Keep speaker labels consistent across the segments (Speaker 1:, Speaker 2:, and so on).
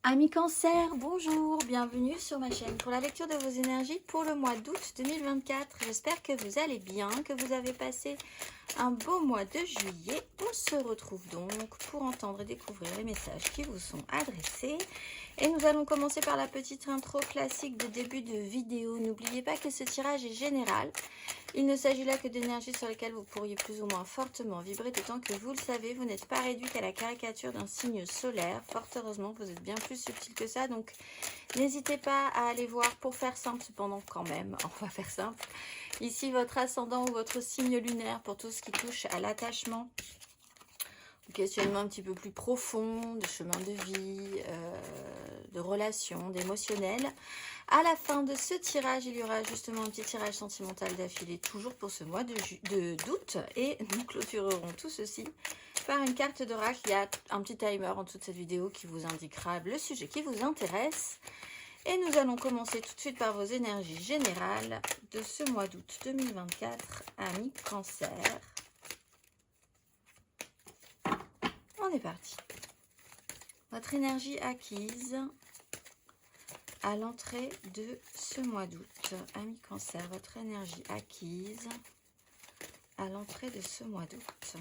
Speaker 1: Amis Cancer, bonjour, bienvenue sur ma chaîne pour la lecture de vos énergies pour le mois d'août 2024. J'espère que vous allez bien, que vous avez passé un beau mois de juillet. On se retrouve donc pour entendre et découvrir les messages qui vous sont adressés. Et nous allons commencer par la petite intro classique de début de vidéo. N'oubliez pas que ce tirage est général. Il ne s'agit là que d'énergies sur lesquelles vous pourriez plus ou moins fortement vibrer, d'autant que vous le savez, vous n'êtes pas réduit qu'à la caricature d'un signe solaire. Fort heureusement, vous êtes bien plus subtil que ça, donc n'hésitez pas à aller voir pour faire simple, cependant quand même, on va faire simple. Ici, votre ascendant ou votre signe lunaire pour tout ce qui touche à l'attachement, au questionnement un petit peu plus profond, de chemin de vie, de relations, d'émotionnel. À la fin de ce tirage, il y aura justement un petit tirage sentimental d'affilée, toujours pour ce mois d'août. Et nous clôturerons tout ceci par une carte d'oracle. Il y a un petit timer en dessous de cette vidéo qui vous indiquera le sujet qui vous intéresse. Et nous allons commencer tout de suite par vos énergies générales de ce mois d'août 2024, amis Cancer. On est parti. Votre énergie acquise à l'entrée de ce mois d'août. Amis Cancer, votre énergie acquise à l'entrée de ce mois d'août.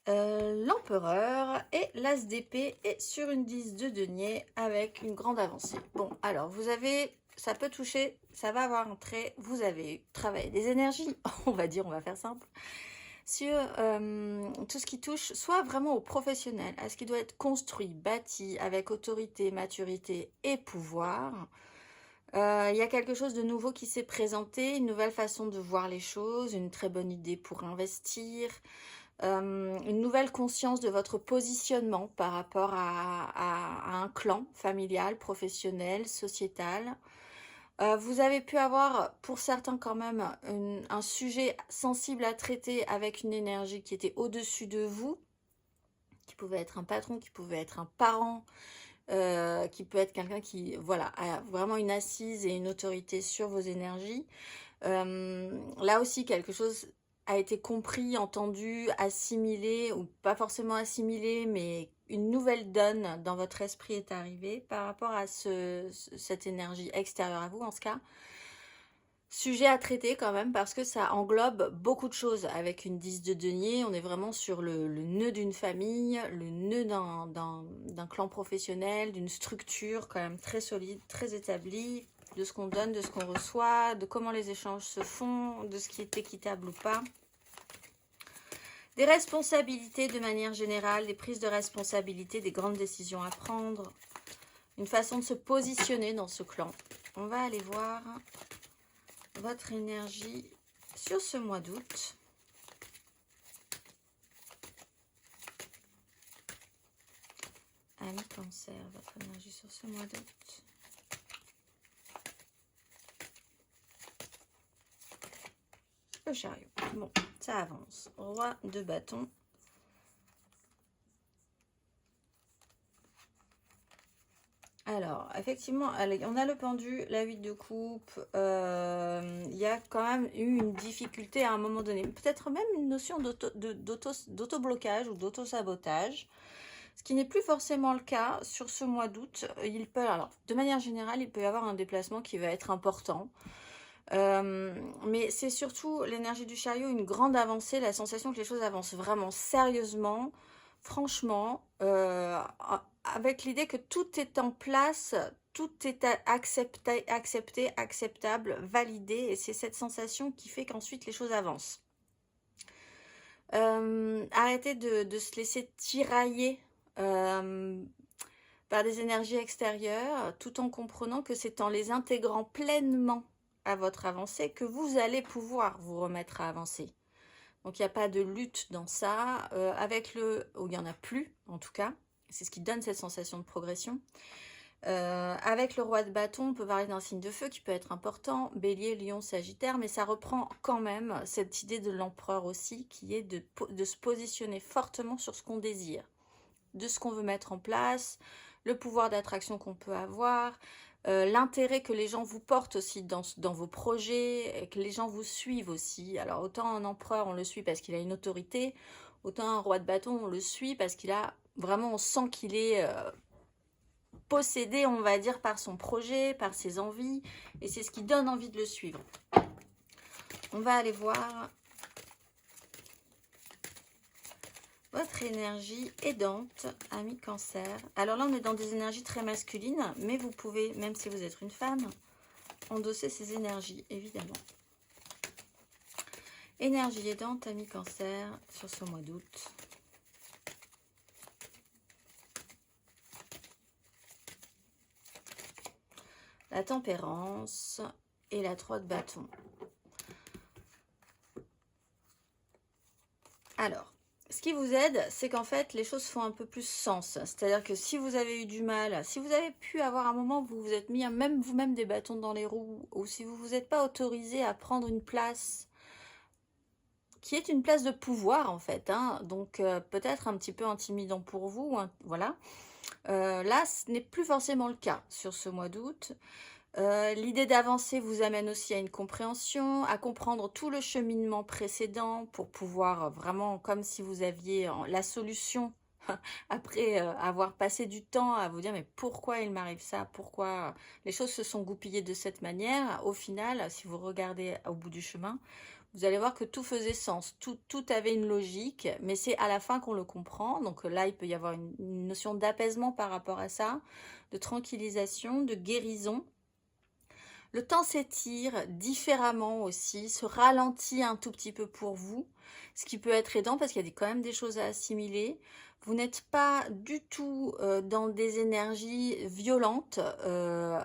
Speaker 1: L'empereur et l'as d'épée est sur une 10 de denier avec une grande avancée. Bon, alors vous avez, ça peut toucher, ça va avoir un trait, vous avez travaillé des énergies, on va dire, on va faire simple, sur tout ce qui touche soit vraiment au professionnel, à ce qui doit être construit, bâti avec autorité, maturité et pouvoir. Il y a quelque chose de nouveau qui s'est présenté, une nouvelle façon de voir les choses, une très bonne idée pour investir, une nouvelle conscience de votre positionnement par rapport à un clan familial, professionnel, sociétal. Vous avez pu avoir, pour certains quand même, un sujet sensible à traiter avec une énergie qui était au-dessus de vous, qui pouvait être un patron, qui pouvait être un parent, qui peut être quelqu'un qui voilà, a vraiment une assise et une autorité sur vos énergies. Là aussi, quelque chose a été compris, entendu, assimilé, ou pas forcément assimilé, mais une nouvelle donne dans votre esprit est arrivée par rapport à cette énergie extérieure à vous, en ce cas. Sujet à traiter quand même, parce que ça englobe beaucoup de choses. Avec une 10 de denier, on est vraiment sur le nœud d'une famille, le nœud d'un clan professionnel, d'une structure quand même très solide, très établie, de ce qu'on donne, de ce qu'on reçoit, de comment les échanges se font, de ce qui est équitable ou pas. Des responsabilités de manière générale, des prises de responsabilité, des grandes décisions à prendre, une façon de se positionner dans ce clan. On va aller voir votre énergie sur ce mois d'août. Amis Cancer, votre énergie sur ce mois d'août. Le chariot. Bon, ça avance. Roi de bâton. Alors, effectivement, on a le pendu, la 8 de coupe. Il y a quand même eu une difficulté à un moment donné. Peut-être même une notion d'auto-blocage ou d'auto-sabotage. Ce qui n'est plus forcément le cas sur ce mois d'août. Alors, de manière générale, il peut y avoir un déplacement qui va être important. Mais c'est surtout l'énergie du chariot, une grande avancée, la sensation que les choses avancent vraiment sérieusement, franchement, avec l'idée que tout est en place, tout est accepté, acceptable, validé, et c'est cette sensation qui fait qu'ensuite les choses avancent. Arrêtez de se laisser tirailler par des énergies extérieures, tout en comprenant que c'est en les intégrant pleinement à votre avancée que vous allez pouvoir vous remettre à avancer. Donc il n'y a pas de lutte dans ça, ou il n'y en a plus en tout cas, c'est ce qui donne cette sensation de progression. Avec le roi de bâton, on peut parler d'un signe de feu qui peut être important, bélier, lion, sagittaire, mais ça reprend quand même cette idée de l'empereur aussi, qui est de se positionner fortement sur ce qu'on désire, de ce qu'on veut mettre en place, le pouvoir d'attraction qu'on peut avoir, l'intérêt que les gens vous portent aussi dans vos projets, et que les gens vous suivent aussi. Alors autant un empereur, on le suit parce qu'il a une autorité, autant un roi de bâton, on le suit parce qu'il a vraiment, on sent qu'il est possédé, on va dire, par son projet, par ses envies, et c'est ce qui donne envie de le suivre. On va aller voir votre énergie aidante, ami Cancer. Alors là, on est dans des énergies très masculines, mais vous pouvez, même si vous êtes une femme, endosser ces énergies, évidemment. Énergie aidante, ami Cancer, sur ce mois d'août. La tempérance et la 3 de bâton. Alors, ce qui vous aide, c'est qu'en fait, les choses font un peu plus sens. C'est-à-dire que si vous avez eu du mal, si vous avez pu avoir un moment où vous vous êtes mis même vous-même des bâtons dans les roues, ou si vous ne vous êtes pas autorisé à prendre une place qui est une place de pouvoir en fait, hein, donc peut-être un petit peu intimidant pour vous, hein, voilà. Là, ce n'est plus forcément le cas sur ce mois d'août. L'idée d'avancer vous amène aussi à une compréhension, à comprendre tout le cheminement précédent pour pouvoir vraiment, comme si vous aviez la solution après avoir passé du temps à vous dire mais pourquoi il m'arrive ça, pourquoi les choses se sont goupillées de cette manière. Au final, si vous regardez au bout du chemin, vous allez voir que tout faisait sens, tout avait une logique, mais c'est à la fin qu'on le comprend. Donc là, il peut y avoir une notion d'apaisement par rapport à ça, de tranquillisation, de guérison. Le temps s'étire différemment aussi, se ralentit un tout petit peu pour vous, ce qui peut être aidant parce qu'il y a quand même des choses à assimiler. Vous n'êtes pas du tout dans des énergies violentes,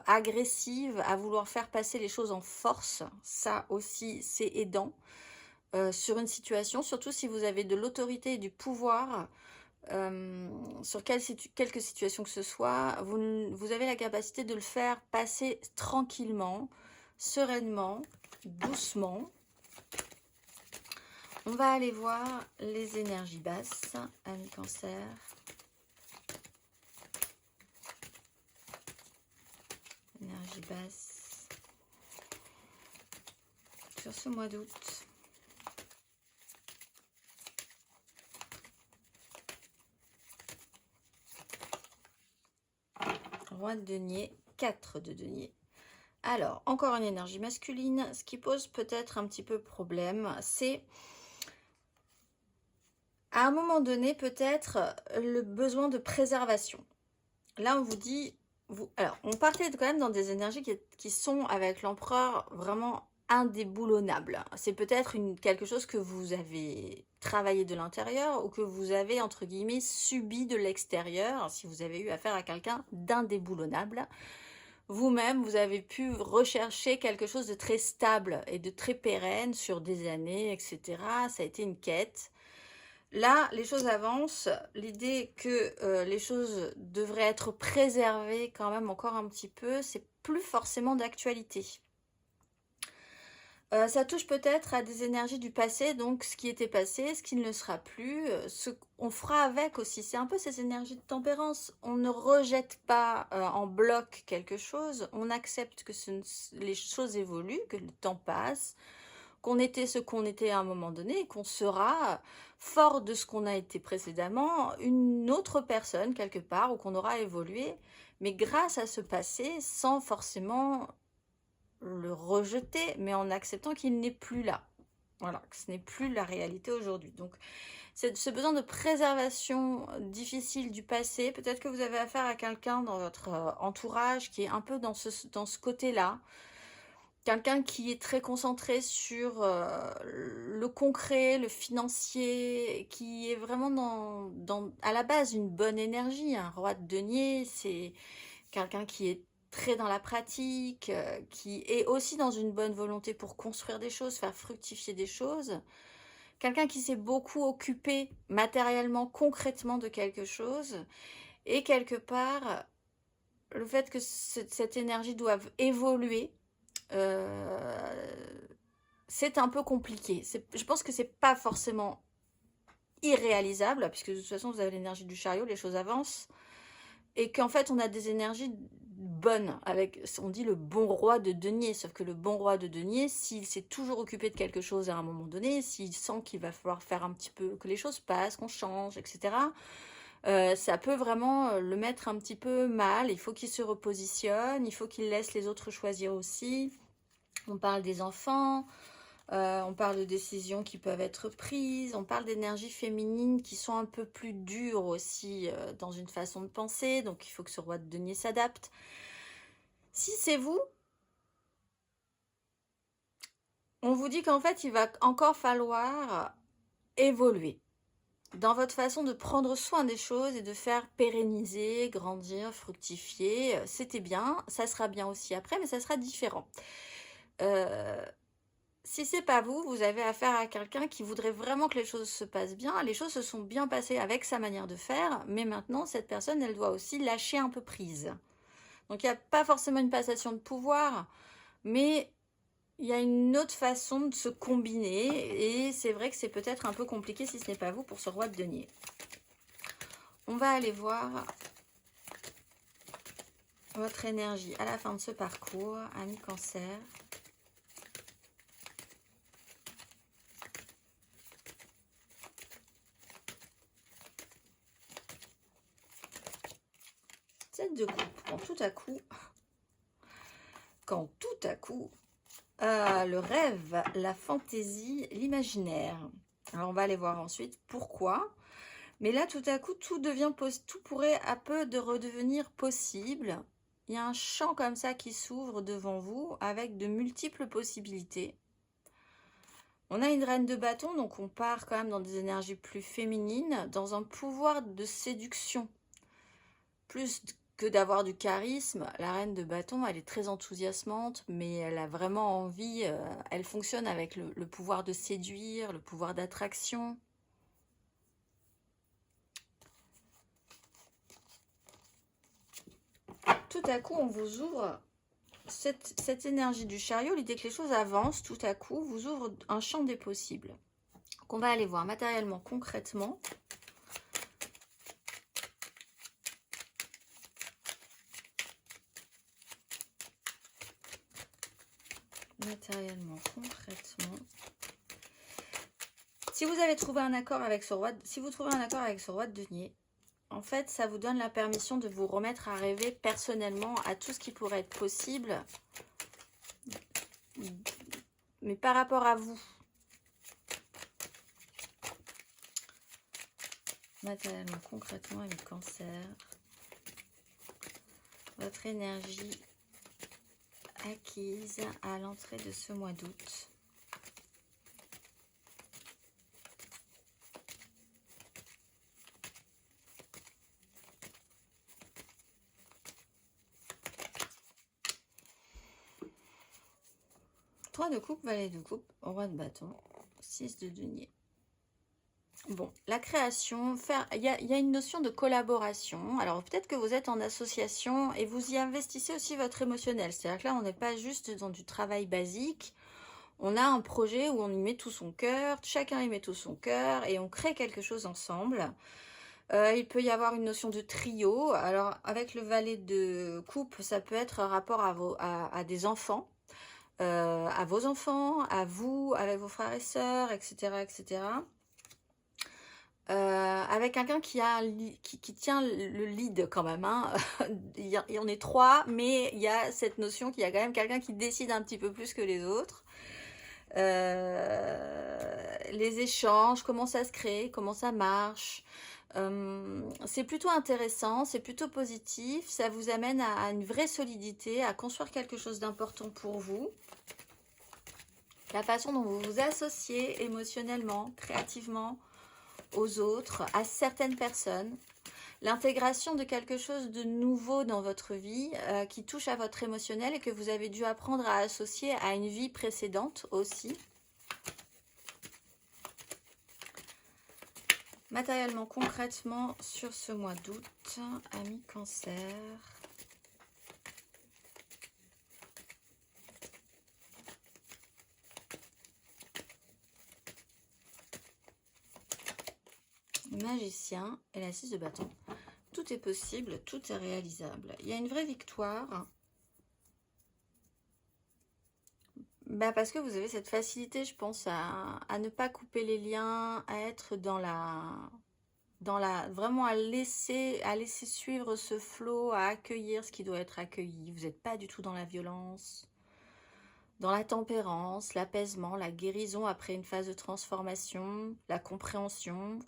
Speaker 1: agressives, à vouloir faire passer les choses en force. Ça aussi, c'est aidant sur une situation, surtout si vous avez de l'autorité et du pouvoir. Sur quelques situations que ce soit, vous avez la capacité de le faire passer tranquillement, sereinement, doucement. On va aller voir les énergies basses, ami Cancer. Énergie basse sur ce mois d'août. Roi de denier, 4 de denier. Alors, encore une énergie masculine. Ce qui pose peut-être un petit peu problème, c'est à un moment donné peut-être le besoin de préservation. Là, on vous dit... alors, on partait quand même dans des énergies qui sont, avec l'empereur, vraiment indéboulonnables. C'est peut-être quelque chose que vous avez travaillé de l'intérieur ou que vous avez, entre guillemets, subi de l'extérieur, si vous avez eu affaire à quelqu'un d'indéboulonnable. Vous-même, vous avez pu rechercher quelque chose de très stable et de très pérenne sur des années, etc. Ça a été une quête. Là, les choses avancent. L'idée que les choses devraient être préservées quand même encore un petit peu, c'est plus forcément d'actualité. Ça touche peut-être à des énergies du passé, donc ce qui était passé, ce qui ne le sera plus, ce qu'on fera avec aussi. C'est un peu ces énergies de tempérance. On ne rejette pas en bloc quelque chose, on accepte que les choses évoluent, que le temps passe, qu'on était ce qu'on était à un moment donné, et qu'on sera fort de ce qu'on a été précédemment, une autre personne quelque part, ou qu'on aura évolué, mais grâce à ce passé, sans forcément le rejeter, mais en acceptant qu'il n'est plus là. Voilà, que ce n'est plus la réalité aujourd'hui. Donc, ce besoin de préservation difficile du passé, peut-être que vous avez affaire à quelqu'un dans votre entourage qui est un peu dans ce côté-là. Quelqu'un qui est très concentré sur le concret, le financier, qui est vraiment à la base une bonne énergie. Un roi de denier, c'est quelqu'un qui est très dans la pratique, qui est aussi dans une bonne volonté pour construire des choses, faire fructifier des choses. Quelqu'un qui s'est beaucoup occupé matériellement, concrètement de quelque chose. Et quelque part, le fait que cette énergie doive évoluer, c'est un peu compliqué. Je pense que c'est pas forcément irréalisable, puisque de toute façon, vous avez l'énergie du chariot, les choses avancent. Et qu'en fait, on a des énergies bonne, avec, on dit le bon roi de denier, sauf que le bon roi de denier, s'il s'est toujours occupé de quelque chose à un moment donné, s'il sent qu'il va falloir faire un petit peu, que les choses passent, qu'on change, etc., ça peut vraiment le mettre un petit peu mal. Il faut qu'il se repositionne, il faut qu'il laisse les autres choisir aussi. On parle des enfants, on parle de décisions qui peuvent être prises, on parle d'énergies féminines qui sont un peu plus dures aussi dans une façon de penser, donc il faut que ce roi de denier s'adapte. Si c'est vous, on vous dit qu'en fait, il va encore falloir évoluer dans votre façon de prendre soin des choses et de faire pérenniser, grandir, fructifier. C'était bien, ça sera bien aussi après, mais ça sera différent. Si c'est pas vous, vous avez affaire à quelqu'un qui voudrait vraiment que les choses se passent bien. Les choses se sont bien passées avec sa manière de faire, mais maintenant, cette personne, elle doit aussi lâcher un peu prise. Donc, il n'y a pas forcément une passation de pouvoir, mais il y a une autre façon de se combiner, et c'est vrai que c'est peut-être un peu compliqué si ce n'est pas vous pour ce roi de denier. On va aller voir votre énergie à la fin de ce parcours, ami Cancer. De coupe, quand tout à coup, le rêve, la fantaisie, l'imaginaire. Alors on va aller voir ensuite pourquoi, mais là tout à coup tout pourrait un peu de redevenir possible. Il y a un champ comme ça qui s'ouvre devant vous avec de multiples possibilités. On a une reine de bâton, donc on part quand même dans des énergies plus féminines, dans un pouvoir de séduction plus que d'avoir du charisme. La reine de bâton, elle est très enthousiasmante, mais elle a vraiment envie, elle fonctionne avec le pouvoir de séduire, le pouvoir d'attraction. Tout à coup, on vous ouvre cette énergie du chariot, l'idée que les choses avancent, tout à coup, vous ouvre un champ des possibles. Qu'on va aller voir matériellement, concrètement. Matériellement, concrètement. Si vous avez trouvé un accord avec ce roi, si vous trouvez un accord avec ce roi de denier, en fait, ça vous donne la permission de vous remettre à rêver personnellement à tout ce qui pourrait être possible, mais par rapport à vous. Matériellement, concrètement, avec Cancer, votre énergie acquise à l'entrée de ce mois d'août. De coupe, valet de coupe, roi de bâton, 6 de denier. Bon, la création, il y a une notion de collaboration. Alors peut-être que vous êtes en association et vous y investissez aussi votre émotionnel. C'est-à-dire que là, on n'est pas juste dans du travail basique. On a un projet où on y met tout son cœur, chacun y met tout son cœur et on crée quelque chose ensemble. Il peut y avoir une notion de trio. Alors avec le valet de coupe, ça peut être un rapport à des enfants. À vos enfants, à vous, avec vos frères et sœurs, etc. etc. Avec quelqu'un qui tient le lead quand même. Hein. On est 3, mais il y a cette notion qu'il y a quand même quelqu'un qui décide un petit peu plus que les autres. Les échanges, comment ça se crée, comment ça marche. C'est plutôt intéressant, c'est plutôt positif, ça vous amène à une vraie solidité, à construire quelque chose d'important pour vous. La façon dont vous vous associez émotionnellement, créativement aux autres, à certaines personnes, l'intégration de quelque chose de nouveau dans votre vie qui touche à votre émotionnel et que vous avez dû apprendre à associer à une vie précédente aussi. Matériellement, concrètement, sur ce mois d'août, ami Cancer. Magicien et la 6 de bâton. tout est possible, tout est réalisable. Il y a une vraie victoire. Bah parce que vous avez cette facilité, je pense, à ne pas couper les liens, à être vraiment à laisser suivre ce flot, à accueillir ce qui doit être accueilli. Vous n'êtes pas du tout dans la violence, dans la tempérance, l'apaisement, la guérison après une phase de transformation, la compréhension.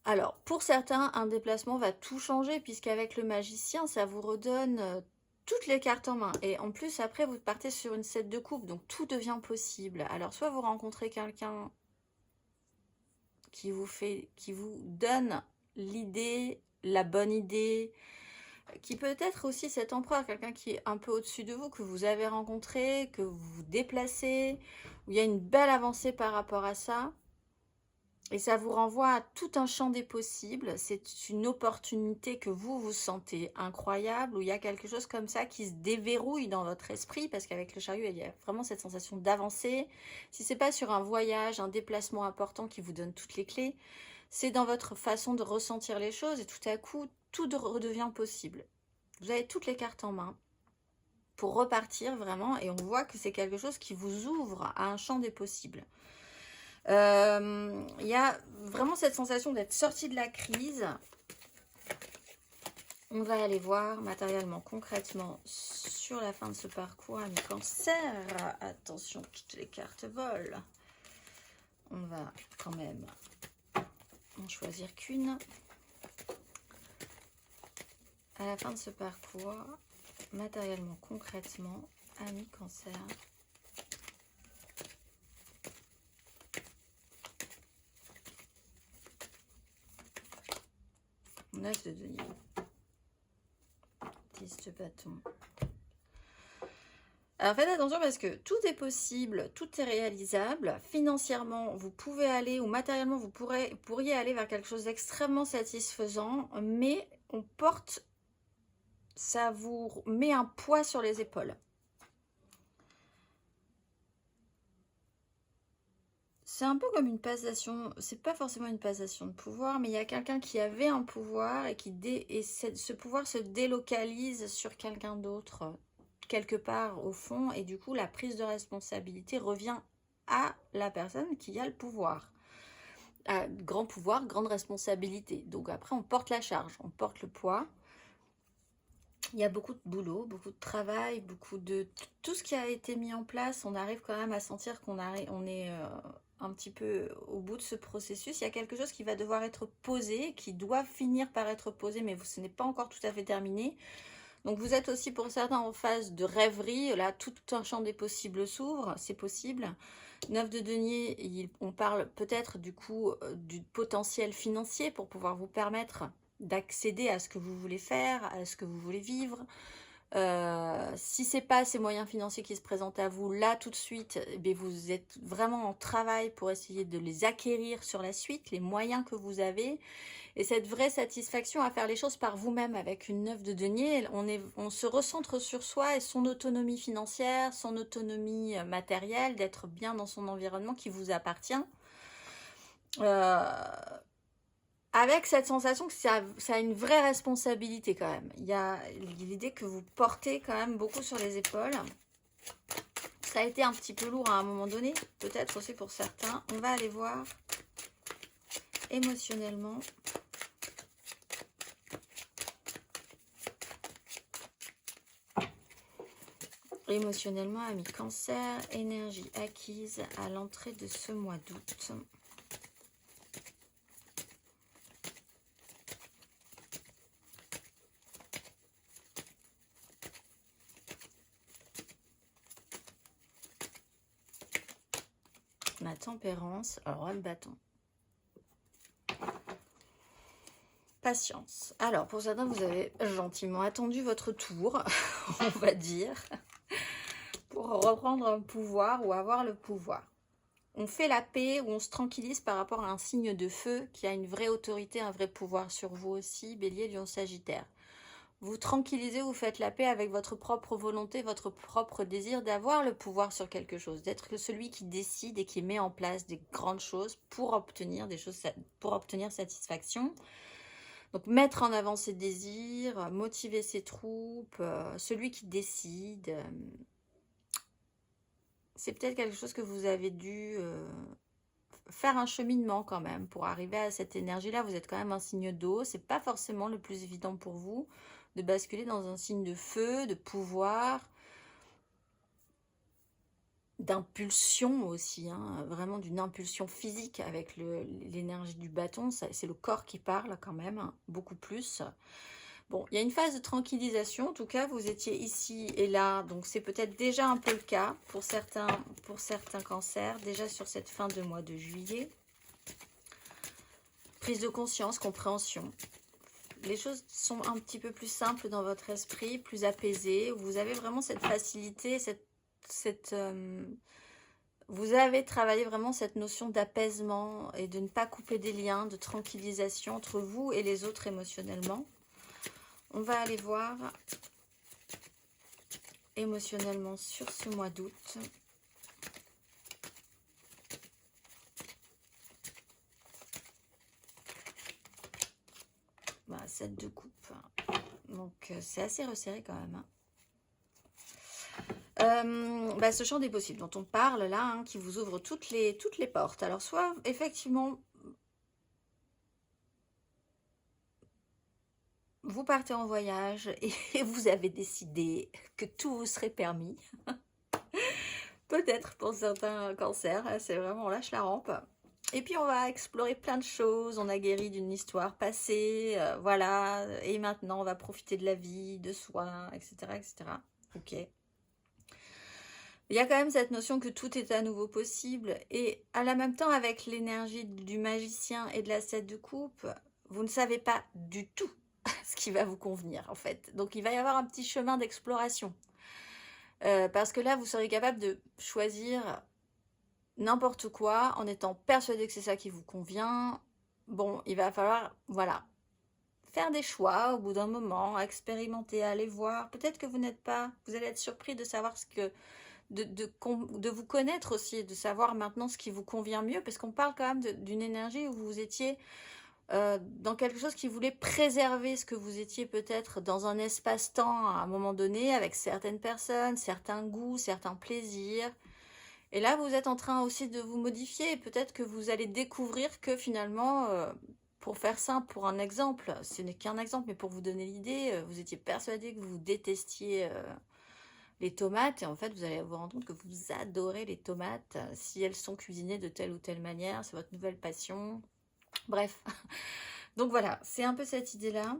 Speaker 1: Alors, pour certains, un déplacement va tout changer, puisqu'avec le magicien, ça vous redonne toutes les cartes en main. Et en plus, après, vous partez sur une 7 de coupe, donc tout devient possible. Alors, soit vous rencontrez quelqu'un qui vous donne l'idée, la bonne idée, qui peut être aussi cet empereur, quelqu'un qui est un peu au-dessus de vous, que vous avez rencontré, que vous vous déplacez, où il y a une belle avancée par rapport à ça. Et ça vous renvoie à tout un champ des possibles. C'est une opportunité que vous sentez incroyable, où il y a quelque chose comme ça qui se déverrouille dans votre esprit, parce qu'avec le chariot, il y a vraiment cette sensation d'avancer. Si c'est pas sur un voyage, un déplacement important qui vous donne toutes les clés, c'est dans votre façon de ressentir les choses, et tout à coup, tout redevient possible. Vous avez toutes les cartes en main pour repartir vraiment, et on voit que c'est quelque chose qui vous ouvre à un champ des possibles. Il y a vraiment cette sensation d'être sorti de la crise. On va aller voir matériellement, concrètement, sur la fin de ce parcours, ami Cancer. Attention, toutes les cartes volent. On va quand même en choisir qu'une. À la fin de ce parcours, matériellement, concrètement, ami Cancer. 9 de denier, 10 de bâton. Alors faites attention parce que tout est possible, tout est réalisable. Financièrement, vous pouvez aller, ou matériellement, vous pourriez aller vers quelque chose d'extrêmement satisfaisant, mais ça vous met un poids sur les épaules. C'est un peu comme une passation, c'est pas forcément une passation de pouvoir, mais il y a quelqu'un qui avait un pouvoir et ce pouvoir se délocalise sur quelqu'un d'autre, quelque part au fond, et du coup la prise de responsabilité revient à la personne qui a le pouvoir. Grand pouvoir, grande responsabilité. Donc après on porte la charge, on porte le poids. Il y a beaucoup de boulot, beaucoup de travail, beaucoup de... Tout ce qui a été mis en place, on arrive quand même à sentir qu'on est un petit peu au bout de ce processus. Il y a quelque chose qui va devoir être posé, qui doit finir par être posé, mais ce n'est pas encore tout à fait terminé. Donc vous êtes aussi pour certains en phase de rêverie. Là, tout un champ des possibles s'ouvre, c'est possible. 9 de denier, on parle peut-être du coup du potentiel financier pour pouvoir vous permettre d'accéder à ce que vous voulez faire, à ce que vous voulez vivre. Si c'est pas ces moyens financiers qui se présentent à vous là tout de suite, eh vous êtes vraiment en travail pour essayer de les acquérir sur la suite, les moyens que vous avez, et cette vraie satisfaction à faire les choses par vous-même. Avec une 9 de denier, on se recentre sur soi et son autonomie financière, son autonomie matérielle, d'être bien dans son environnement qui vous appartient. Avec cette sensation que ça a une vraie responsabilité quand même. Il y a l'idée que vous portez quand même beaucoup sur les épaules. Ça a été un petit peu lourd à un moment donné, peut-être aussi pour certains. On va aller voir émotionnellement. Émotionnellement, ami Cancer, énergie acquise à l'entrée de ce mois d'août. La tempérance, roi de bâton. Patience. Alors, pour certains, vous avez gentiment attendu votre tour, on va dire, pour reprendre un pouvoir ou avoir le pouvoir. On fait la paix ou on se tranquillise par rapport à un signe de feu qui a une vraie autorité, un vrai pouvoir sur vous aussi, Bélier, Lion, Sagittaire. Vous tranquillisez, vous faites la paix avec votre propre volonté, votre propre désir d'avoir le pouvoir sur quelque chose, d'être celui qui décide et qui met en place des grandes choses pour obtenir des choses, pour obtenir satisfaction. Donc mettre en avant ses désirs, motiver ses troupes, celui qui décide. C'est peut-être quelque chose que vous avez dû faire un cheminement quand même pour arriver à cette énergie-là. Vous êtes quand même un signe d'eau. C'est pas forcément le plus évident pour vous de basculer dans un signe de feu, de pouvoir, d'impulsion aussi, hein, vraiment d'une impulsion physique avec l'énergie du bâton. C'est le corps qui parle quand même, hein, beaucoup plus. Bon, il y a une phase de tranquillisation. En tout cas, vous étiez ici et là. Donc, c'est peut-être déjà un peu le cas pour certains cancers, déjà sur cette fin de mois de juillet. Prise de conscience, compréhension. Les choses sont un petit peu plus simples dans votre esprit, plus apaisées. Vous avez vraiment cette facilité, vous avez travaillé vraiment cette notion d'apaisement et de ne pas couper des liens, de tranquillisation entre vous et les autres émotionnellement. On va aller voir émotionnellement sur ce mois d'août. Voilà, 7 de coupe. Donc, c'est assez resserré quand même. Ce champ des possibles dont on parle là, hein, qui vous ouvre toutes les portes. Alors, soit effectivement, vous partez en voyage et vous avez décidé que tout vous serait permis. Peut-être pour certains cancers, c'est vraiment on lâche la rampe. Et puis on va explorer plein de choses, on a guéri d'une histoire passée, voilà, et maintenant on va profiter de la vie, de soi, etc. etc. Ok. Il y a quand même cette notion que tout est à nouveau possible, et à la même temps avec l'énergie du magicien et de la 7 de coupe, vous ne savez pas du tout ce qui va vous convenir en fait. Donc il va y avoir un petit chemin d'exploration. Parce que là, vous serez capable de choisir n'importe quoi en étant persuadé que c'est ça qui vous convient. Bon, il va falloir, voilà, faire des choix au bout d'un moment, expérimenter, aller voir. Peut-être que vous n'êtes pas, vous allez être surpris de savoir ce que, de vous connaître aussi, de savoir maintenant ce qui vous convient mieux, parce qu'on parle quand même d'une énergie où vous étiez dans quelque chose qui voulait préserver ce que vous étiez peut-être dans un espace-temps à un moment donné avec certaines personnes, certains goûts, certains plaisirs. Et là, vous êtes en train aussi de vous modifier. Peut-être que vous allez découvrir que finalement, pour faire simple, pour un exemple, ce n'est qu'un exemple, mais pour vous donner l'idée, vous étiez persuadé que vous détestiez les tomates. Et en fait, vous allez vous rendre compte que vous adorez les tomates si elles sont cuisinées de telle ou telle manière. C'est votre nouvelle passion. Bref, donc voilà, c'est un peu cette idée-là.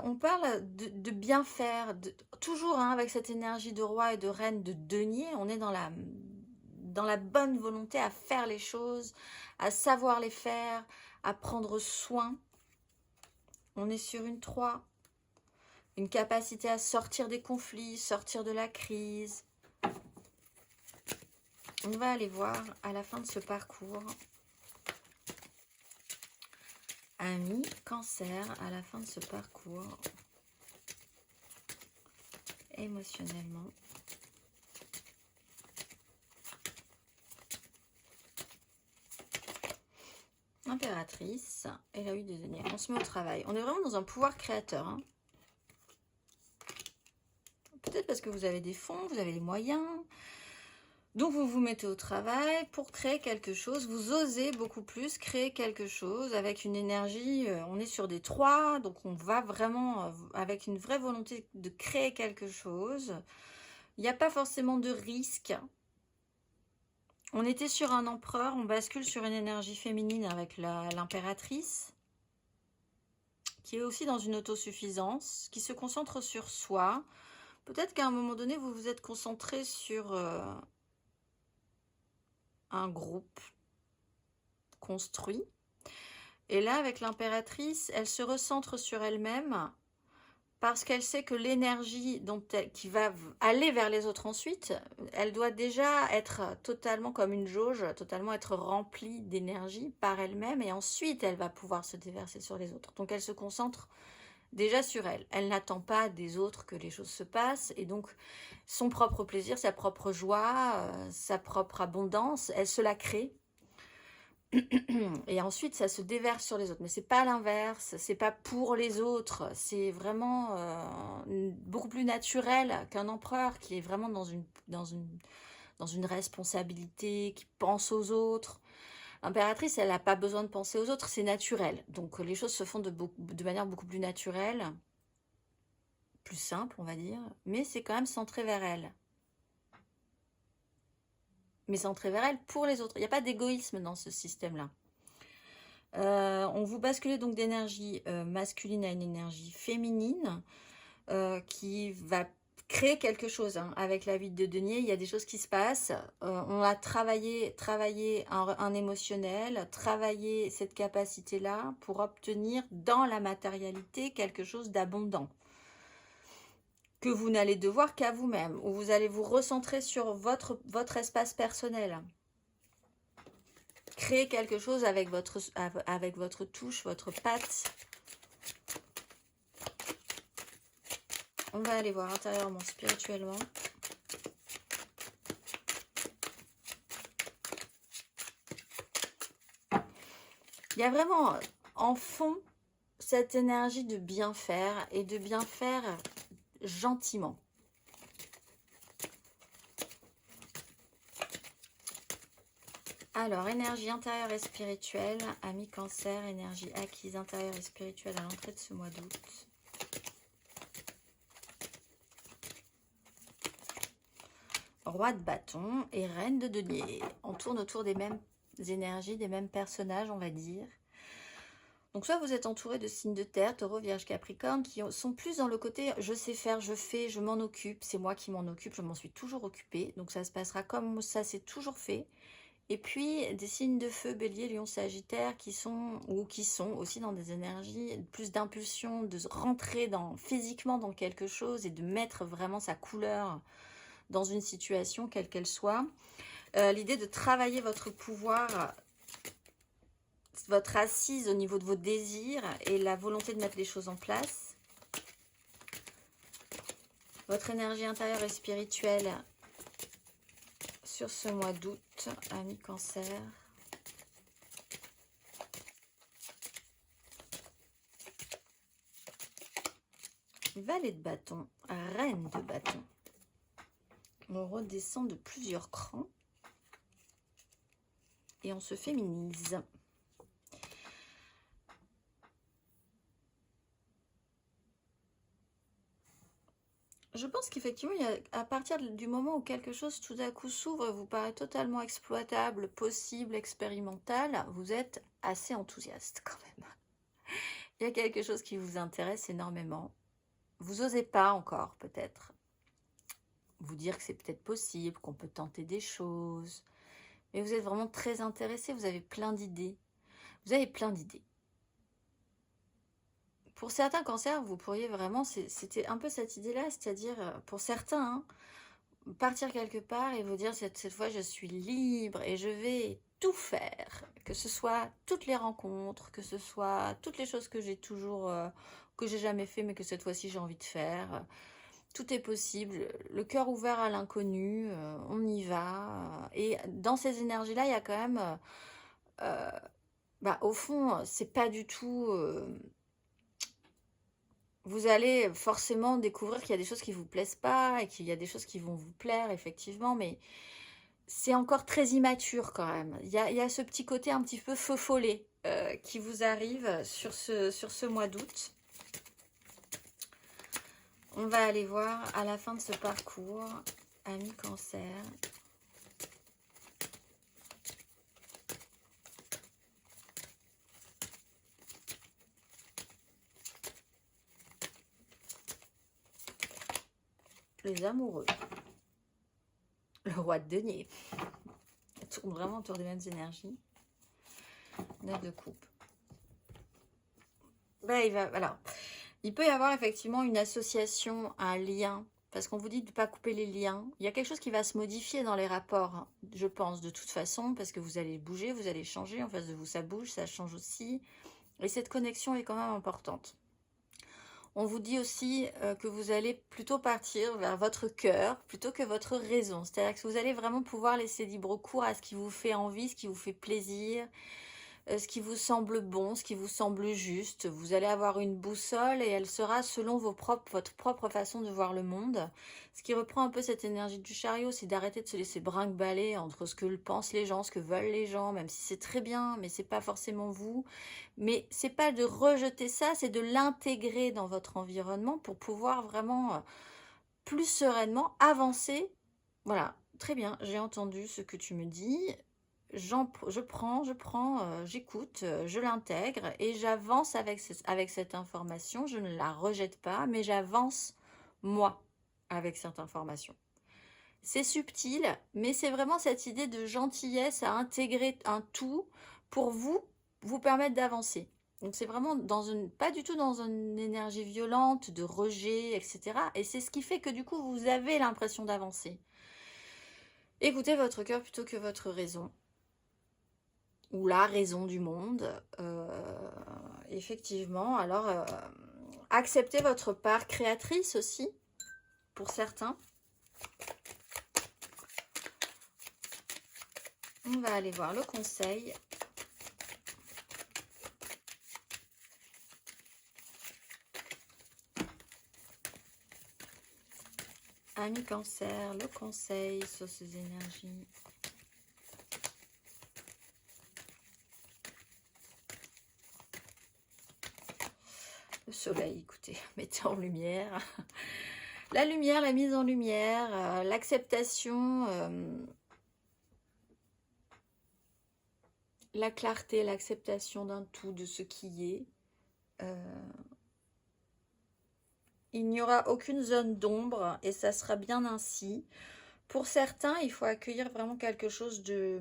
Speaker 1: On parle de bien faire, toujours hein, avec cette énergie de roi et de reine de denier, on est dans la bonne volonté à faire les choses, à savoir les faire, à prendre soin. On est sur une 3, une capacité à sortir des conflits, sortir de la crise. On va aller voir à la fin de ce parcours. Amis, cancer, à la fin de ce parcours, émotionnellement. Impératrice et la 8 de denier. On se met au travail. On est vraiment dans un pouvoir créateur. Hein. Peut-être parce que vous avez des fonds, vous avez les moyens. Donc vous vous mettez au travail pour créer quelque chose, vous osez beaucoup plus créer quelque chose avec une énergie, on est sur des 3, donc on va vraiment avec une vraie volonté de créer quelque chose. Il n'y a pas forcément de risque. On était sur un empereur, on bascule sur une énergie féminine avec l'impératrice, qui est aussi dans une autosuffisance, qui se concentre sur soi. Peut-être qu'à un moment donné, vous vous êtes concentré sur un groupe construit. Et là, avec l'impératrice, elle se recentre sur elle-même parce qu'elle sait que l'énergie qui va aller vers les autres ensuite, elle doit déjà être totalement comme une jauge, totalement être remplie d'énergie par elle-même et ensuite elle va pouvoir se déverser sur les autres. Donc elle se concentre déjà sur elle. Elle n'attend pas des autres que les choses se passent et donc son propre plaisir, sa propre joie, sa propre abondance, elle se la crée. Et ensuite, ça se déverse sur les autres. Mais c'est pas l'inverse, c'est pas pour les autres. C'est vraiment beaucoup plus naturel qu'un empereur qui est vraiment dans une responsabilité, qui pense aux autres. L'impératrice, elle n'a pas besoin de penser aux autres, c'est naturel. Donc les choses se font de manière beaucoup plus naturelle, plus simple, on va dire. Mais c'est quand même centré vers elle. Mais centré vers elle pour les autres. Il n'y a pas d'égoïsme dans ce système-là. On vous basculez donc d'énergie masculine à une énergie féminine qui va créer quelque chose hein. Avec la vie de denier, il y a des choses qui se passent. On a travaillé un émotionnel, travaillé cette capacité-là pour obtenir dans la matérialité quelque chose d'abondant que vous n'allez devoir qu'à vous-même, où vous allez vous recentrer sur votre espace personnel. Créer quelque chose avec votre touche, votre patte. On va aller voir intérieurement, spirituellement. Il y a vraiment en fond cette énergie de bien faire et de bien faire gentiment. Alors, énergie intérieure et spirituelle, ami Cancer, énergie acquise intérieure et spirituelle à l'entrée de ce mois d'août. Roi de bâton et reine de denier. On tourne autour des mêmes énergies, des mêmes personnages, on va dire. Donc soit vous êtes entouré de signes de terre, Taureau, Vierge, Capricorne, qui sont plus dans le côté je sais faire, je fais, je m'en occupe, c'est moi qui m'en occupe, je m'en suis toujours occupée, donc ça se passera comme ça c'est toujours fait. Et puis des signes de feu, Bélier, Lion, Sagittaire, qui sont aussi dans des énergies plus d'impulsion, de rentrer physiquement dans quelque chose et de mettre vraiment sa couleur dans une situation, quelle qu'elle soit. L'idée de travailler votre pouvoir, votre assise au niveau de vos désirs et la volonté de mettre les choses en place. Votre énergie intérieure et spirituelle sur ce mois d'août, ami Cancer. Valet de bâton, reine de bâton. On redescend de plusieurs crans et on se féminise. Je pense qu'effectivement, à partir du moment où quelque chose tout à coup s'ouvre, vous paraît totalement exploitable, possible, expérimental, vous êtes assez enthousiaste quand même. Il y a quelque chose qui vous intéresse énormément. Vous n'osez pas encore, peut-être, vous dire que c'est peut-être possible, qu'on peut tenter des choses. Mais vous êtes vraiment très intéressé, vous avez plein d'idées. Vous avez plein d'idées. Pour certains cancers, vous pourriez vraiment, c'était un peu cette idée-là, c'est-à-dire, pour certains, hein, partir quelque part et vous dire, cette fois, je suis libre et je vais tout faire. Que ce soit toutes les rencontres, que ce soit toutes les choses que j'ai que j'ai jamais fait, mais que cette fois-ci, j'ai envie de faire. Tout est possible, le cœur ouvert à l'inconnu, on y va. Et dans ces énergies-là, il y a quand même, au fond, c'est pas du tout... vous allez forcément découvrir qu'il y a des choses qui vous plaisent pas et qu'il y a des choses qui vont vous plaire, effectivement, mais c'est encore très immature quand même. Il y a ce petit côté un petit peu feu follet qui vous arrive sur ce mois d'août. On va aller voir à la fin de ce parcours, ami Cancer. Les amoureux. Le roi de denier. Il tourne vraiment autour des mêmes énergies. 9 de coupe. Il peut y avoir effectivement une association, un lien, parce qu'on vous dit de ne pas couper les liens. Il y a quelque chose qui va se modifier dans les rapports, hein, je pense, de toute façon, parce que vous allez bouger, vous allez changer. En face de vous, ça bouge, ça change aussi. Et cette connexion est quand même importante. On vous dit aussi que vous allez plutôt partir vers votre cœur plutôt que votre raison. C'est-à-dire que vous allez vraiment pouvoir laisser libre cours à ce qui vous fait envie, ce qui vous fait plaisir, ce qui vous semble bon, ce qui vous semble juste. Vous allez avoir une boussole et elle sera selon votre propre façon de voir le monde. Ce qui reprend un peu cette énergie du chariot, c'est d'arrêter de se laisser brinque-baller entre ce que pensent les gens, ce que veulent les gens, même si c'est très bien, mais c'est pas forcément vous. Mais c'est pas de rejeter ça, c'est de l'intégrer dans votre environnement pour pouvoir vraiment plus sereinement avancer. Voilà, très bien, j'ai entendu ce que tu me dis. Je prends, j'écoute, je l'intègre et j'avance avec cette information. Je ne la rejette pas, mais j'avance moi avec cette information. C'est subtil, mais c'est vraiment cette idée de gentillesse à intégrer un tout pour vous permettre d'avancer. Donc c'est vraiment pas du tout dans une énergie violente, de rejet, etc. Et c'est ce qui fait que du coup, vous avez l'impression d'avancer. Écoutez votre cœur plutôt que votre raison. Ou la raison du monde. Effectivement, alors acceptez votre part créatrice aussi, pour certains. On va aller voir le conseil. Ami Cancer, le conseil sur ces énergies. Le soleil, écoutez, mettez en lumière. La lumière, la mise en lumière, l'acceptation, la clarté, l'acceptation d'un tout, de ce qui est. Il n'y aura aucune zone d'ombre et ça sera bien ainsi. Pour certains, il faut accueillir vraiment quelque chose de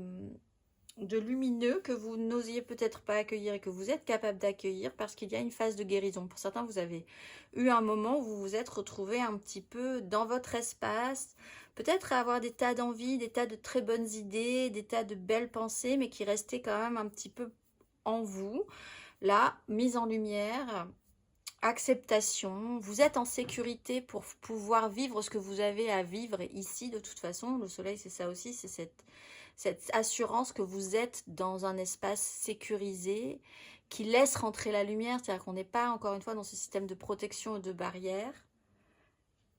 Speaker 1: lumineux que vous n'osiez peut-être pas accueillir et que vous êtes capable d'accueillir parce qu'il y a une phase de guérison. Pour certains, vous avez eu un moment où vous vous êtes retrouvé un petit peu dans votre espace, peut-être à avoir des tas d'envies, des tas de très bonnes idées, des tas de belles pensées, mais qui restaient quand même un petit peu en vous. Là, mise en lumière, acceptation, vous êtes en sécurité pour pouvoir vivre ce que vous avez à vivre ici. De toute façon, le soleil, c'est ça aussi, c'est cette assurance que vous êtes dans un espace sécurisé qui laisse rentrer la lumière, c'est-à-dire qu'on n'est pas encore une fois dans ce système de protection et de barrière.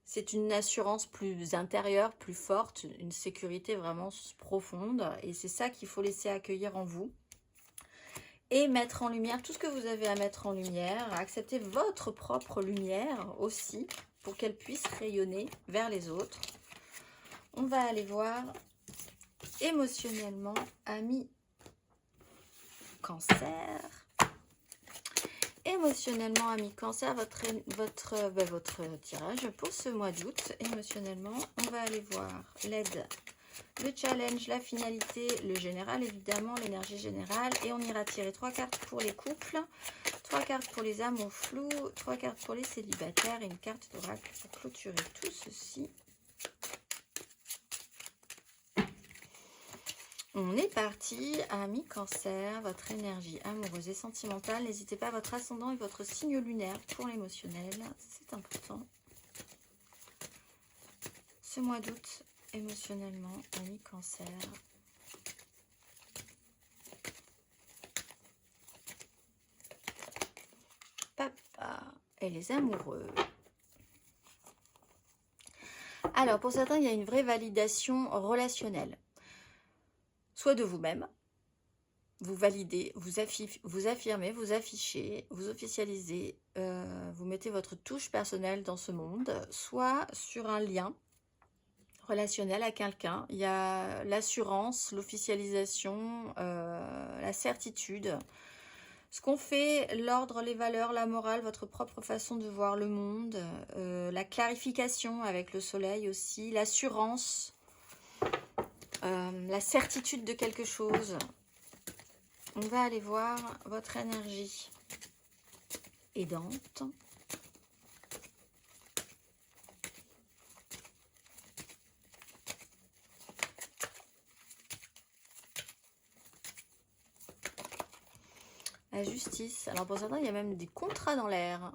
Speaker 1: C'est une assurance plus intérieure, plus forte, une sécurité vraiment profonde et c'est ça qu'il faut laisser accueillir en vous. Et mettre en lumière tout ce que vous avez à mettre en lumière, accepter votre propre lumière aussi pour qu'elle puisse rayonner vers les autres. On va aller voir émotionnellement, ami Cancer. Émotionnellement, ami Cancer, votre tirage pour ce mois d'août. Émotionnellement, on va aller voir l'aide, le challenge, la finalité, le général, évidemment, l'énergie générale. Et on ira tirer 3 cartes pour les couples, 3 cartes pour les amours flous, 3 cartes pour les célibataires et une carte d'oracle pour clôturer tout ceci. On est parti, ami Cancer, votre énergie amoureuse et sentimentale. N'hésitez pas à votre ascendant et votre signe lunaire pour l'émotionnel, c'est important. Ce mois d'août, émotionnellement, ami Cancer. Papa et les amoureux. Alors, pour certains, il y a une vraie validation relationnelle. Soit de vous-même, vous validez, vous affirmez, vous affichez, vous officialisez, vous mettez votre touche personnelle dans ce monde, soit sur un lien relationnel à quelqu'un. Il y a l'assurance, l'officialisation, la certitude. Ce qu'on fait, l'ordre, les valeurs, la morale, votre propre façon de voir le monde, la clarification avec le soleil aussi, l'assurance, la certitude de quelque chose. On va aller voir votre énergie aidante. La justice. Alors pour certains, il y a même des contrats dans l'air.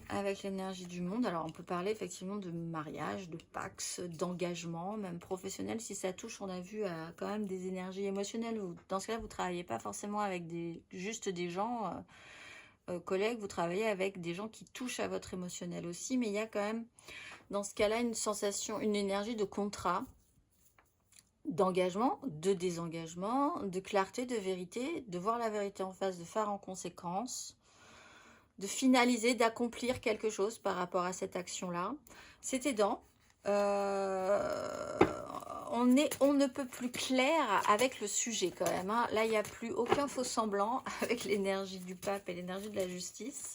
Speaker 1: avec l'énergie du monde. Alors, on peut parler effectivement de mariage, de pax, d'engagement, même professionnel. Si ça touche, on a vu quand même des énergies émotionnelles. Dans ce cas-là, vous ne travaillez pas forcément avec juste des gens, collègues, vous travaillez avec des gens qui touchent à votre émotionnel aussi. Mais il y a quand même, dans ce cas-là, une sensation, une énergie de contrat, d'engagement, de désengagement, de clarté, de vérité, de voir la vérité en face, de faire en conséquence, de finaliser, d'accomplir quelque chose par rapport à cette action-là. C'est aidant. On ne peut plus clair avec le sujet quand même. Hein. Là, il n'y a plus aucun faux semblant avec l'énergie du pape et l'énergie de la justice.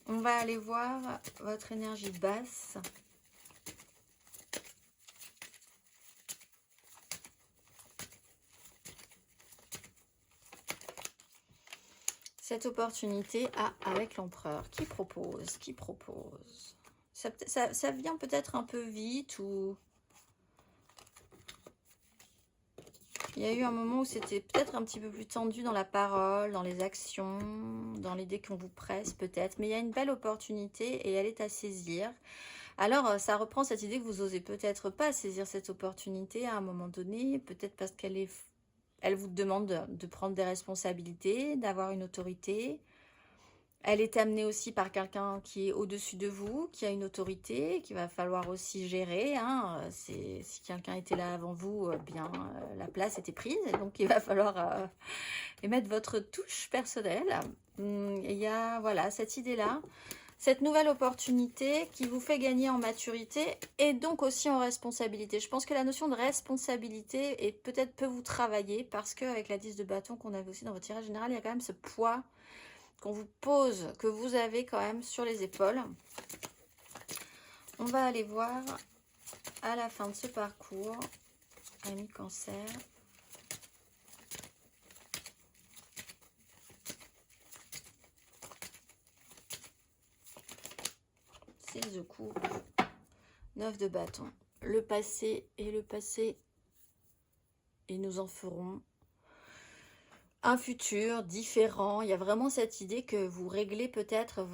Speaker 1: On va aller voir votre énergie basse. Cette opportunité avec l'empereur. Qui propose? Qui propose? Ça vient peut-être un peu vite ou... Il y a eu un moment où c'était peut-être un petit peu plus tendu dans la parole, dans les actions, dans l'idée qu'on vous presse peut-être. Mais il y a une belle opportunité et elle est à saisir. Alors, ça reprend cette idée que vous osez peut-être pas saisir cette opportunité à un moment donné. Peut-être parce elle vous demande de prendre des responsabilités, d'avoir une autorité. Elle est amenée aussi par quelqu'un qui est au-dessus de vous, qui a une autorité, qu'il va falloir aussi gérer. Hein. Si quelqu'un était là avant vous, bien la place était prise. Donc il va falloir émettre votre touche personnelle. Il y a voilà, cette idée-là, cette nouvelle opportunité qui vous fait gagner en maturité et donc aussi en responsabilité. Je pense que la notion de responsabilité peut-être peut vous travailler parce qu'avec la 10 de bâton qu'on avait aussi dans votre tirage général, il y a quand même ce poids qu'on vous pose, que vous avez quand même sur les épaules. On va aller voir à la fin de ce parcours, ami Cancer. Six de coupe, 9 de bâton. Le passé et le passé, et nous en ferons un futur différent. Il y a vraiment cette idée que vous réglez peut-être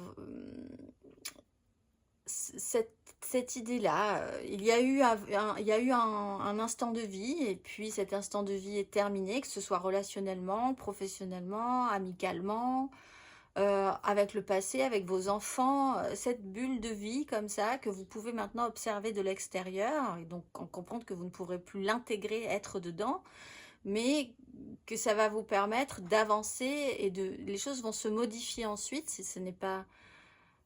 Speaker 1: cette idée-là. Il y a eu un instant de vie et puis cet instant de vie est terminé, que ce soit relationnellement, professionnellement, amicalement, avec le passé, avec vos enfants, cette bulle de vie comme ça que vous pouvez maintenant observer de l'extérieur et donc comprendre que vous ne pourrez plus l'intégrer, être dedans, mais que ça va vous permettre d'avancer et les choses vont se modifier ensuite. Si ce n'est pas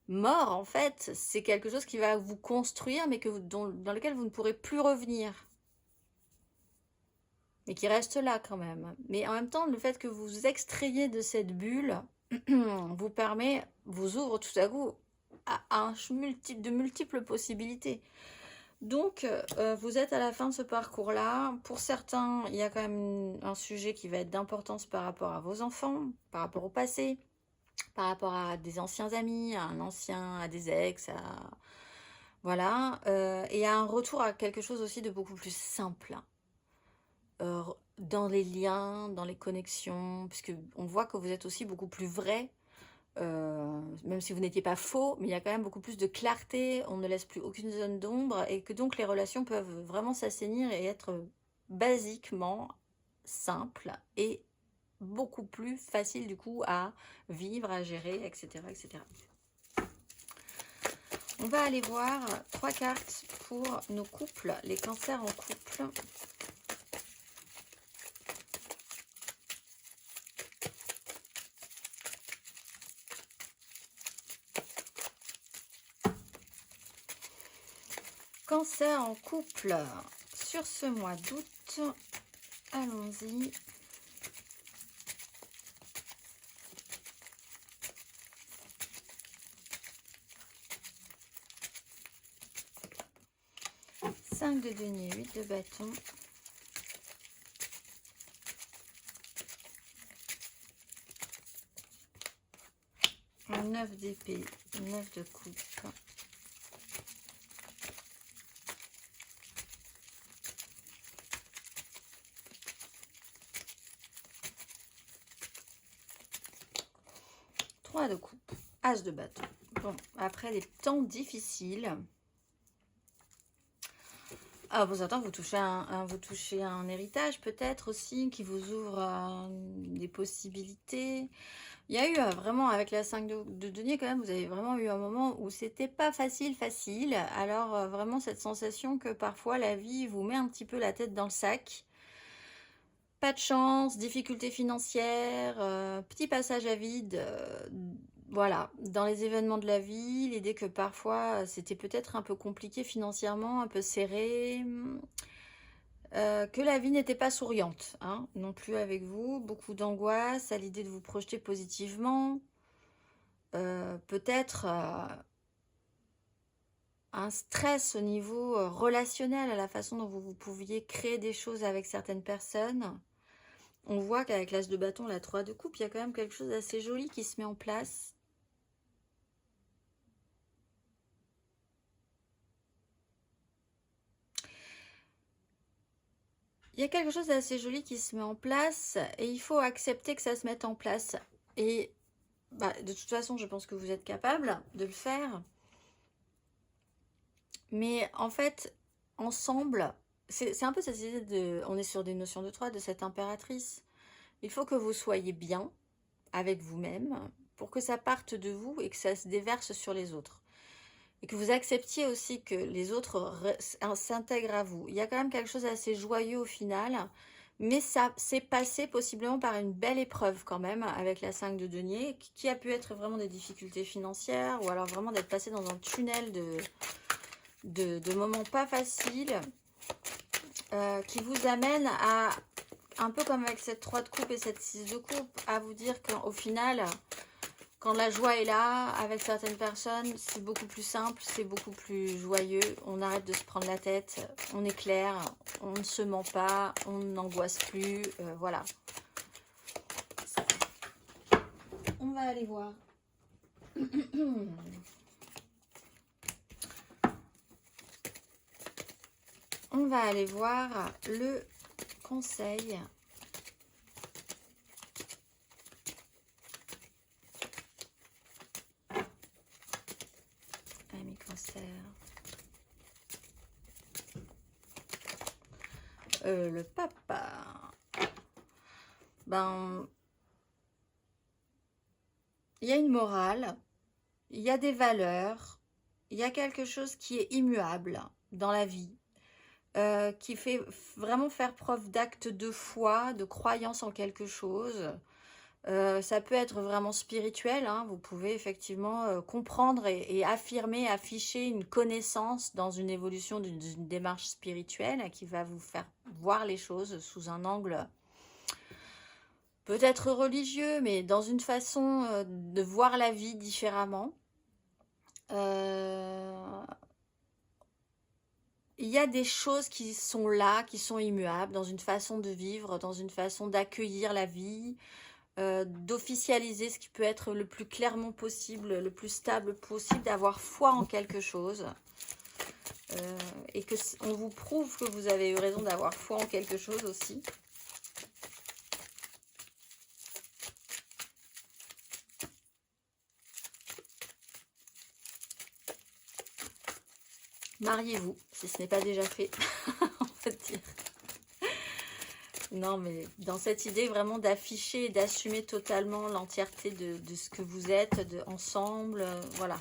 Speaker 1: mort, en fait, c'est quelque chose qui va vous construire, mais dans lequel vous ne pourrez plus revenir. Mais qui reste là quand même. Mais en même temps, le fait que vous extrayez de cette bulle vous ouvre tout à coup à de multiples possibilités. Donc, vous êtes à la fin de ce parcours-là. Pour certains, il y a quand même un sujet qui va être d'importance par rapport à vos enfants, par rapport au passé, par rapport à des anciens amis, à des ex, voilà. Et à un retour à quelque chose aussi de beaucoup plus simple. Dans les liens, dans les connexions, puisque on voit que vous êtes aussi beaucoup plus vrai. Même si vous n'étiez pas faux, mais il y a quand même beaucoup plus de clarté, on ne laisse plus aucune zone d'ombre et que donc les relations peuvent vraiment s'assainir et être basiquement simples et beaucoup plus faciles du coup à vivre, à gérer, etc. etc. On va aller voir 3 cartes pour nos couples, les cancers en couple. Cancer en couple sur ce mois d'août. Allons-y. Cinq de denier, 8 de bâton. Un 9 d'épée, 9 de coupe. De coupe, as de bâton. Bon, après des temps difficiles. Ah, vous attendez, vous touchez un héritage peut-être aussi qui vous ouvre des possibilités. Il y a eu vraiment avec la 5 de denier quand même, vous avez vraiment eu un moment où c'était pas facile. Alors vraiment cette sensation que parfois la vie vous met un petit peu la tête dans le sac. Pas de chance, difficultés financières, petit passage à vide. Voilà, dans les événements de la vie, l'idée que parfois c'était peut-être un peu compliqué financièrement, un peu serré, que la vie n'était pas souriante, hein, non plus avec vous, beaucoup d'angoisse à l'idée de vous projeter positivement, peut-être un stress au niveau relationnel, à la façon dont vous pouviez créer des choses avec certaines personnes. On voit qu'avec l'as de bâton, la 3 de coupe, il y a quand même quelque chose d'assez joli qui se met en place. Il y a quelque chose d'assez joli qui se met en place et il faut accepter que ça se mette en place. Et bah, de toute façon, je pense que vous êtes capable de le faire. Mais en fait, ensemble, c'est un peu cette idée de... On est sur des notions de 3, de cette impératrice. Il faut que vous soyez bien avec vous-même pour que ça parte de vous et que ça se déverse sur les autres. Et que vous acceptiez aussi que les autres s'intègrent à vous. Il y a quand même quelque chose d'assez joyeux au final, mais ça s'est passé possiblement par une belle épreuve quand même, avec la 5 de denier, qui a pu être vraiment des difficultés financières, ou alors vraiment d'être passé dans un tunnel de moments pas faciles, qui vous amène à, un peu comme avec cette 3 de coupe et cette 6 de coupe, à vous dire qu'au final... Quand la joie est là, avec certaines personnes, c'est beaucoup plus simple, c'est beaucoup plus joyeux. On arrête de se prendre la tête, on est clair, on ne se ment pas, on n'angoisse plus, voilà. On va aller voir. On va aller voir le conseil. Ami cancer. Le papa. Ben, il y a une morale, il y a des valeurs, il y a quelque chose qui est immuable dans la vie, qui fait vraiment faire preuve d'acte de foi, de croyance en quelque chose. Ça peut être vraiment spirituel, hein. Vous pouvez effectivement comprendre et affirmer, afficher une connaissance dans une évolution d'une démarche spirituelle qui va vous faire voir les choses sous un angle peut-être religieux, mais dans une façon de voir la vie différemment. Il y a des choses qui sont là, qui sont immuables, dans une façon de vivre, dans une façon d'accueillir la vie, d'officialiser ce qui peut être le plus clairement possible, le plus stable possible, d'avoir foi en quelque chose. Et que on vous prouve que vous avez eu raison d'avoir foi en quelque chose aussi. Mariez-vous, si ce n'est pas déjà fait, on va dire. Non, mais dans cette idée vraiment d'afficher et d'assumer totalement l'entièreté de ce que vous êtes, ensemble, voilà.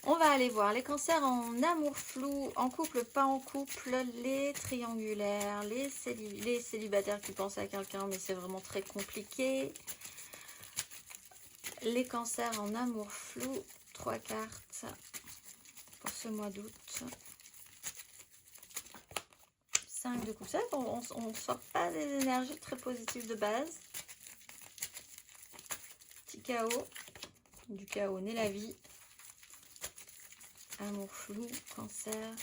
Speaker 1: On va aller voir les cancers en amour flou, en couple, pas en couple, les triangulaires, les célibataires qui pensent à quelqu'un, mais c'est vraiment très compliqué. Les cancers en amour flou, 3 cartes pour ce mois d'août. 5 de coupe. C'est vrai qu'on ne sort pas des énergies très positives de base. Petit chaos. Du chaos naît la vie. Amour flou, cancer.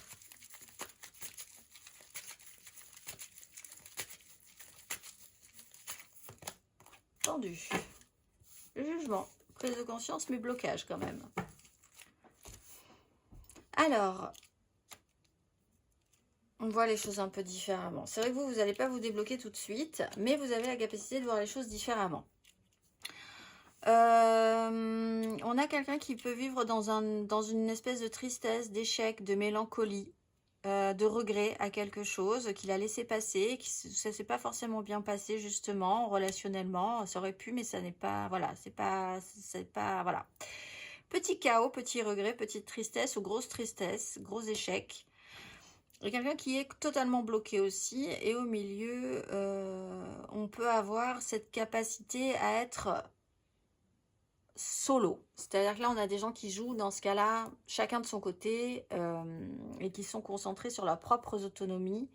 Speaker 1: Tendu. Le jugement. Prise de conscience, mais blocage quand même. Alors, on voit les choses un peu différemment. C'est vrai que vous n'allez pas vous débloquer tout de suite, mais vous avez la capacité de voir les choses différemment. On a quelqu'un qui peut vivre dans une espèce de tristesse, d'échec, de mélancolie, de regret à quelque chose qu'il a laissé passer, ça s'est pas forcément bien passé justement, relationnellement, ça aurait pu, mais ça n'est pas, voilà, c'est pas, voilà. Petit chaos, petit regret, petite tristesse ou grosse tristesse, gros échec. Il y a quelqu'un qui est totalement bloqué aussi, et au milieu, on peut avoir cette capacité à être solo. C'est-à-dire que là, on a des gens qui jouent dans ce cas-là, chacun de son côté, et qui sont concentrés sur leurs propres autonomies.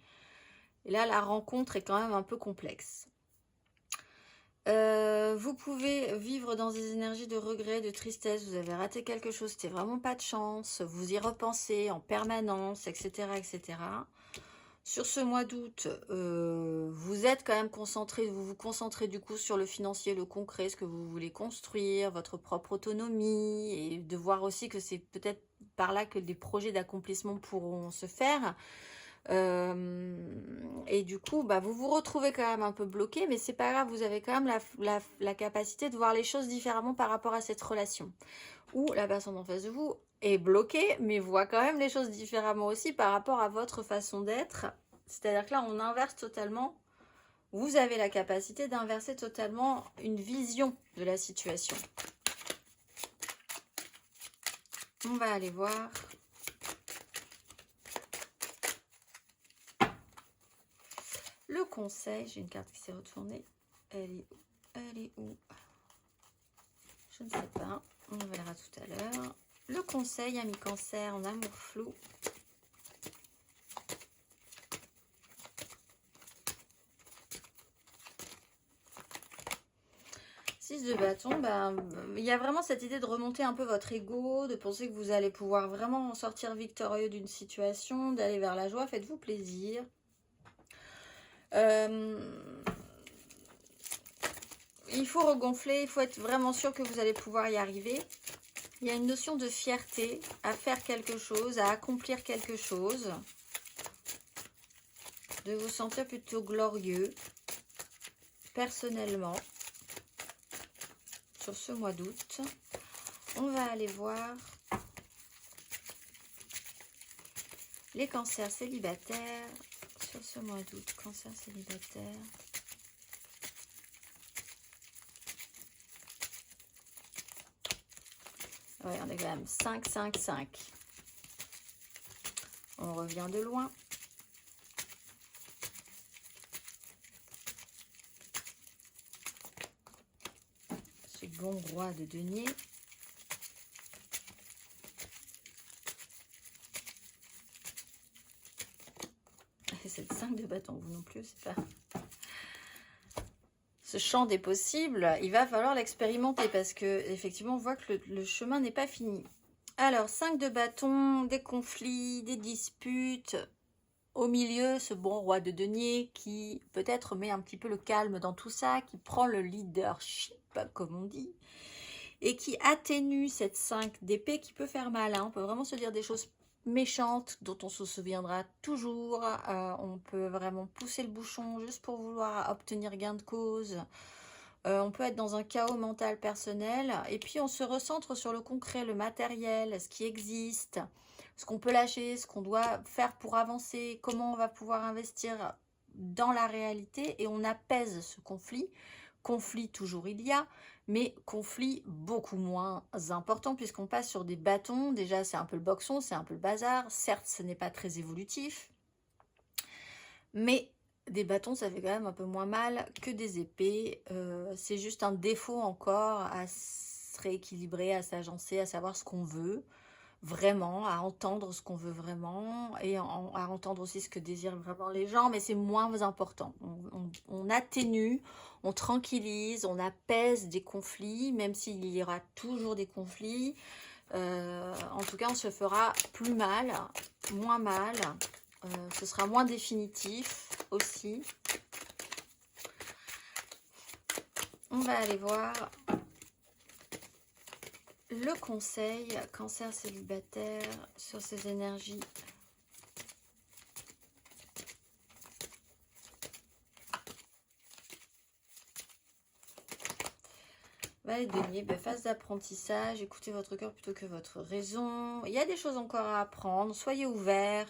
Speaker 1: Et là, la rencontre est quand même un peu complexe. Vous pouvez vivre dans des énergies de regret, de tristesse, vous avez raté quelque chose, c'était vraiment pas de chance, vous y repensez en permanence, etc. etc. Sur ce mois d'août, vous êtes quand même concentré, vous vous concentrez du coup sur le financier, le concret, ce que vous voulez construire, votre propre autonomie, et de voir aussi que c'est peut-être par là que des projets d'accomplissement pourront se faire. Et du coup, bah, vous vous retrouvez quand même un peu bloqué, mais c'est pas grave, vous avez quand même la capacité de voir les choses différemment par rapport à cette relation. Ou la personne en face de vous est bloquée, mais voit quand même les choses différemment aussi par rapport à votre façon d'être. C'est-à-dire que là, on inverse totalement. Vous avez la capacité d'inverser totalement une vision de la situation. On va aller voir. Le conseil, j'ai une carte qui s'est retournée. Elle est où? Elle est où? Je ne sais pas. On verra tout à l'heure. Le conseil, ami Cancer, en amour flou. Six de bâton, ben, il y a vraiment cette idée de remonter un peu votre ego, de penser que vous allez pouvoir vraiment en sortir victorieux d'une situation, d'aller vers la joie. Faites-vous plaisir. Il faut regonfler, il faut être vraiment sûr que vous allez pouvoir y arriver. Il y a une notion de fierté à faire quelque chose, à accomplir quelque chose, de vous sentir plutôt glorieux, personnellement, sur ce mois d'août. On va aller voir les cancers célibataires, sur ce mois d'août, cancer célibataire. Ouais, on est quand même 5, 5, 5. On revient de loin. Ce bon roi de denier. Et cette 5 de bâton, vous non plus, c'est pas... Ce champ des possibles, il va falloir l'expérimenter parce que effectivement on voit que le chemin n'est pas fini. Alors, 5 de bâton, des conflits, des disputes. Au milieu, ce bon roi de denier qui peut-être met un petit peu le calme dans tout ça, qui prend le leadership, comme on dit, et qui atténue cette 5 d'épée qui peut faire mal. Hein. On peut vraiment se dire des choses méchantes dont on se souviendra toujours. On peut vraiment pousser le bouchon juste pour vouloir obtenir gain de cause. On peut être dans un chaos mental personnel. Et puis on se recentre sur le concret, le matériel, ce qui existe, ce qu'on peut lâcher, ce qu'on doit faire pour avancer, comment on va pouvoir investir dans la réalité. Et on apaise ce conflit. Conflit toujours il y a, mais conflit beaucoup moins important puisqu'on passe sur des bâtons. Déjà, c'est un peu le boxon, c'est un peu le bazar. Certes, ce n'est pas très évolutif, mais des bâtons, ça fait quand même un peu moins mal que des épées. C'est juste un défaut encore à se rééquilibrer, à s'agencer, à savoir ce qu'on veut vraiment, à entendre ce qu'on veut vraiment et à entendre aussi ce que désirent vraiment les gens, mais c'est moins important. On atténue, on tranquillise, on apaise des conflits, même s'il y aura toujours des conflits. En tout cas, on se fera plus mal, moins mal. Ce sera moins définitif aussi. On va aller voir le conseil cancer célibataire sur ces énergies. Ouais, Denier, ben, phase d'apprentissage, écoutez votre cœur plutôt que votre raison. Il y a des choses encore à apprendre, soyez ouverts,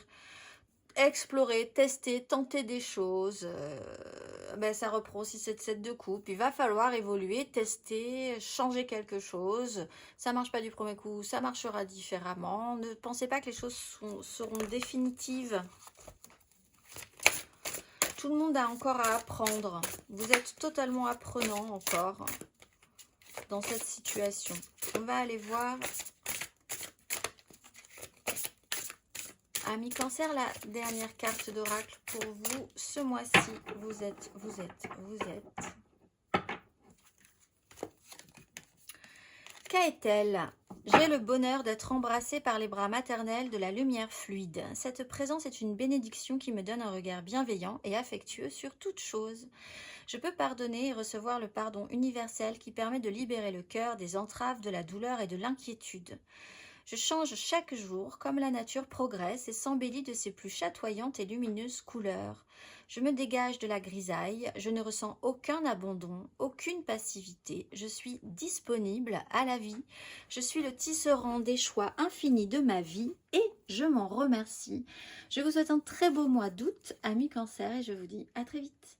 Speaker 1: explorez, testez, tentez des choses. Ben, ça reprend aussi cette 7 de coupe. Il va falloir évoluer, tester, changer quelque chose. Ça marche pas du premier coup, ça marchera différemment. Ne pensez pas que les choses seront définitives. Tout le monde a encore à apprendre. Vous êtes totalement apprenant encore dans cette situation. On va aller voir, Amis Cancer, la dernière carte d'oracle pour vous ce mois-ci. Vous êtes. Qu'est-elle? J'ai le bonheur d'être embrassée par les bras maternels de la lumière fluide. Cette présence est une bénédiction qui me donne un regard bienveillant et affectueux sur toute chose. Je peux pardonner et recevoir le pardon universel qui permet de libérer le cœur des entraves, de la douleur et de l'inquiétude. Je change chaque jour, comme la nature progresse et s'embellit de ses plus chatoyantes et lumineuses couleurs. Je me dégage de la grisaille, je ne ressens aucun abandon, aucune passivité. Je suis disponible à la vie. Je suis le tisserand des choix infinis de ma vie et je m'en remercie. Je vous souhaite un très beau mois d'août, amis Cancer, et je vous dis à très vite.